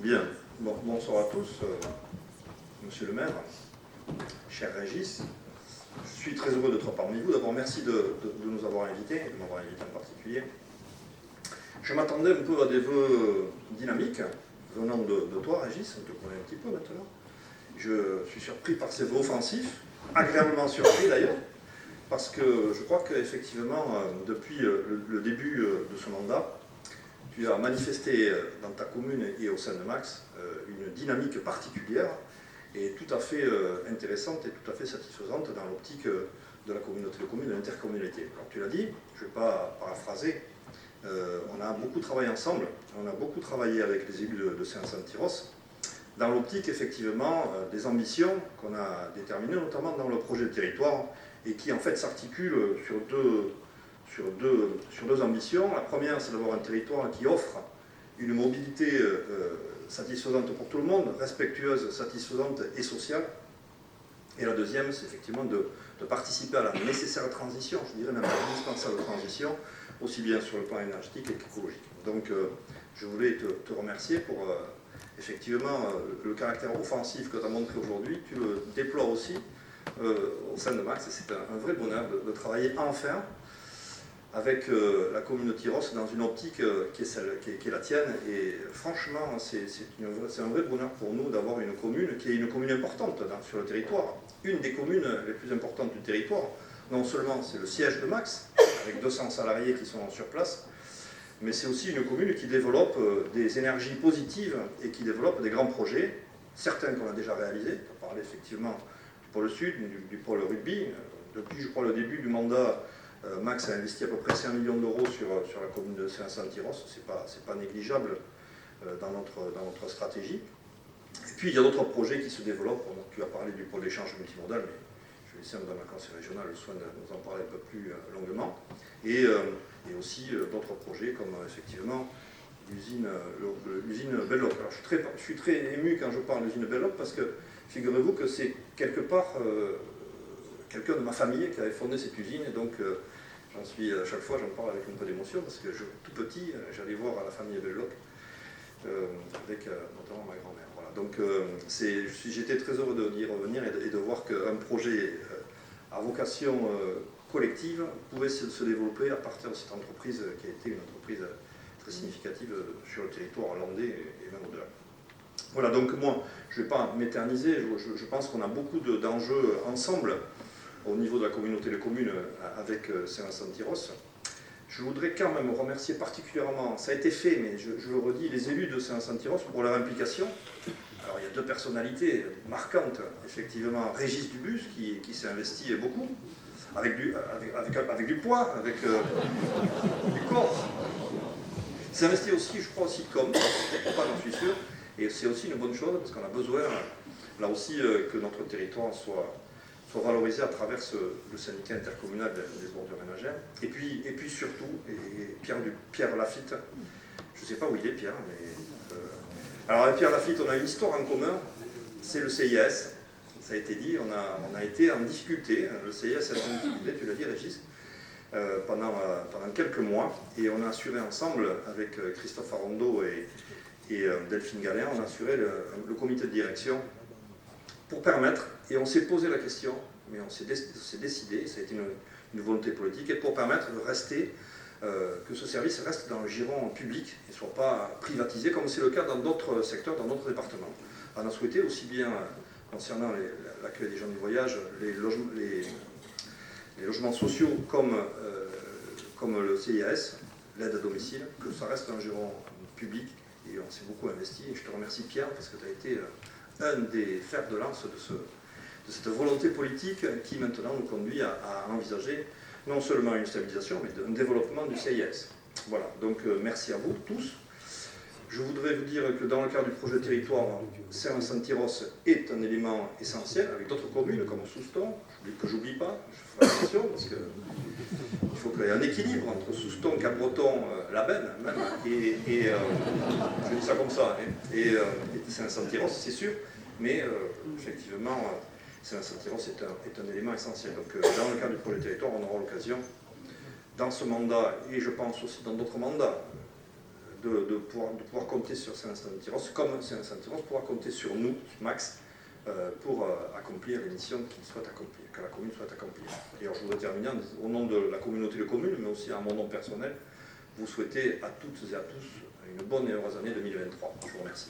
Bien, bonsoir à tous, monsieur le maire, cher Régis. Je suis très heureux d'être parmi vous. D'abord, merci de nous avoir invités, de m'avoir invité en particulier. Je m'attendais un peu à des vœux dynamiques, venant de toi, Régis, on te connaît un petit peu maintenant. Je suis surpris par ces vœux offensifs, agréablement surpris d'ailleurs, parce que je crois qu'effectivement, depuis le début de ce mandat, tu as manifesté dans ta commune et au sein de Max une dynamique particulière et tout à fait intéressante et tout à fait satisfaisante dans l'optique de la communauté de communes, de l'intercommunalité. Comme tu l'as dit, je ne vais pas paraphraser, on a beaucoup travaillé ensemble, on a beaucoup travaillé avec les élus de Saint-Santiros, dans l'optique effectivement des ambitions qu'on a déterminées, notamment dans le projet de territoire, et qui en fait s'articulent sur deux ambitions. La première, c'est d'avoir un territoire qui offre une mobilité satisfaisante pour tout le monde, respectueuse, satisfaisante et sociale. Et la deuxième, c'est effectivement de participer à la nécessaire transition, je dirais même à l'indispensable transition, aussi bien sur le plan énergétique qu'écologique. Donc je voulais te remercier pour effectivement le caractère offensif que tu as montré aujourd'hui. Tu le déploies aussi au sein de Max, et c'est un vrai bonheur de travailler enfin avec la communauté Tyros dans une optique qui est la tienne. Et franchement, c'est un vrai bonheur pour nous d'avoir une commune qui est une commune importante sur le territoire. Une des communes les plus importantes du territoire. Non seulement c'est le siège de Max, avec 200 salariés qui sont sur place, mais c'est aussi une commune qui développe des énergies positives et qui développe des grands projets, certains qu'on a déjà réalisés. Tu as parlé effectivement du pôle sud, du pôle rugby. Depuis, je crois, le début du mandat, Max a investi à peu près 5 millions d'euros sur la commune de Saint-Santiros. C'est pas négligeable dans notre stratégie. Et puis il y a d'autres projets qui se développent. Tu as parlé du pôle d'échange multimodal, mais je vais laisser à Mme la conseillère régionale le soin de nous en parler un peu plus longuement. Et aussi d'autres projets comme effectivement l'usine Belloc. Alors je suis très ému quand je parle d'usine Belloc parce que figurez-vous que c'est quelque part quelqu'un de ma famille qui avait fondé cette usine, et donc j'en suis à chaque fois, j'en parle avec un peu d'émotion parce que tout petit, j'allais voir à la famille Belloc avec notamment ma grand-mère. Voilà. Donc j'étais très heureux d'y revenir et de voir qu'un projet à vocation collective pouvait se développer à partir de cette entreprise qui a été une entreprise très significative sur le territoire hollandais et même au-delà. Voilà, donc moi, je ne vais pas m'éterniser, je pense qu'on a beaucoup d'enjeux ensemble au niveau de la communauté de communes avec Saint-Santiros. Je voudrais quand même remercier particulièrement, ça a été fait, mais je le redis, les élus de Saint-Santiros pour leur implication. Alors il y a deux personnalités marquantes, effectivement, Régis Dubus qui s'est investi beaucoup, avec du poids, avec du corps. Il s'est investi aussi, je crois, aussi de com, pas j'en suis sûr, et c'est aussi une bonne chose parce qu'on a besoin, là aussi, que notre territoire soit valorisé à travers le syndicat intercommunal des ordures ménagères. Et puis surtout, Pierre Lafitte, je ne sais pas où il est Pierre, mais... alors avec Pierre Lafitte, on a une histoire en commun, c'est le CIS, ça a été dit, on a été en difficulté, le CIS a été en difficulté, tu l'as dit Régis, pendant quelques mois, et on a assuré ensemble, avec Christophe Arondo et Delphine Galin, on a assuré le comité de direction pour permettre, et on s'est posé la question, mais on s'est décidé, ça a été une volonté politique, et pour permettre de rester, que ce service reste dans le giron public et ne soit pas privatisé, comme c'est le cas dans d'autres secteurs, dans d'autres départements. On a souhaité aussi bien, concernant l'accueil des gens du voyage, les logements sociaux comme le CIAS, l'aide à domicile, que ça reste un giron public, et on s'est beaucoup investi, et je te remercie Pierre, parce que tu as été un des fers de lance de cette volonté politique qui maintenant nous conduit à envisager non seulement une stabilisation, mais un développement du CIS. Voilà, donc merci à vous tous. Je voudrais vous dire que dans le cadre du projet de territoire, Saint-Santiros est un élément essentiel, avec d'autres communes comme Souston, que j'oublie pas, je ferai attention, parce qu'il faut qu'il y ait un équilibre entre Souston, Cabreton, Labenne, même, et je dis ça comme ça, et Saint-Santiros, c'est sûr, mais effectivement, Saint-Santiros est un élément essentiel. Donc dans le cadre du projet de territoire, on aura l'occasion, dans ce mandat, et je pense aussi dans d'autres mandats, de pouvoir compter sur Saint-Vincent-de-Tyrosse, comme Saint-Vincent-de-Tyrosse pourra compter sur nous, Max, pour accomplir les missions qu'il souhaite accomplir, que la commune souhaite accomplir. Et alors, je voudrais terminer au nom de la communauté de communes, mais aussi à mon nom personnel, vous souhaiter à toutes et à tous une bonne et heureuse année 2023. Je vous remercie.